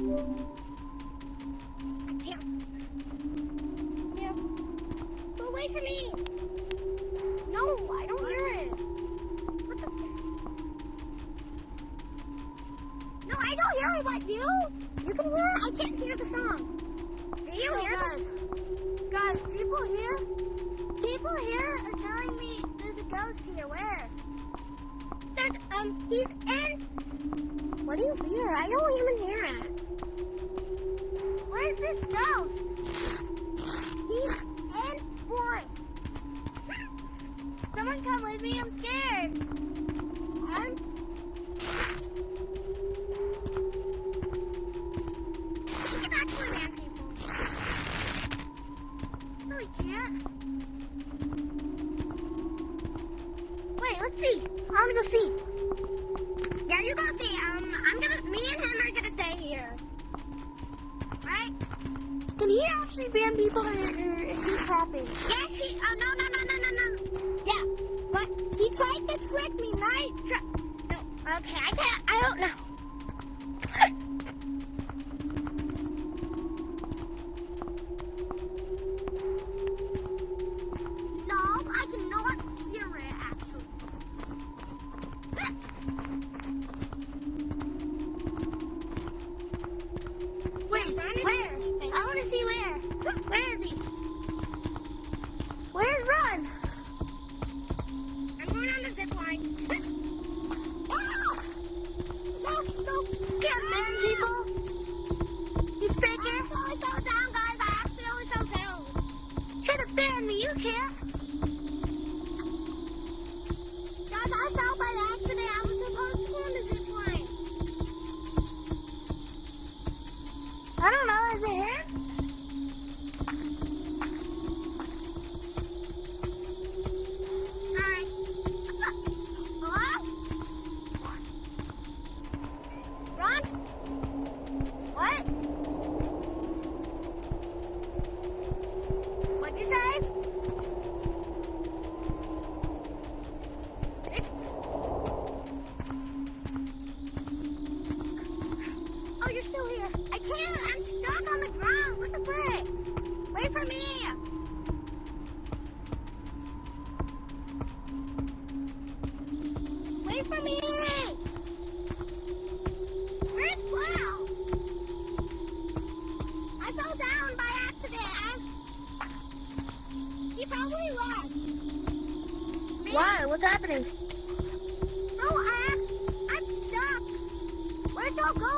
I can't. Yeah. Go away from me. No, I don't hear it. What the? No, I don't hear it. What, you? You can hear it? I can't hear the song. Do you hear it? Guys, people here are telling me there's a ghost here. Where? There's, he's in. What do you hear? I don't even hear it. Where's this ghost? He's in forest. Someone come with me, I'm scared. We can actually ban people. No, we can't. Wait, let's see. I wanna go see. Yeah, you go see. Me and him are gonna stay here. Right? Can he actually ban people or is he clapping? Yeah, no. Yeah, but he tried to trick me, right? No, okay, I don't know. No, I cannot hear it, actually. Wait, where? I wanna see where. Where is he? Where's Ron? I'm going on the zip line. No. Can't ban people. You I faker. accidentally fell down, guys. I accidentally fell down. Try to ban me, you can't. Guys, I fell by accident. I was supposed to go on the zip line. I don't know, is it him? Sorry. Hello? Ron? What? What'd you say? Oh, you're still here. I can't. I'm stuck on the ground. What the frick? Wait for me. Wait for me. Where's Cloud? I fell down by accident. He probably left. Why? What's happening? No, I'm stuck. Where'd y'all go?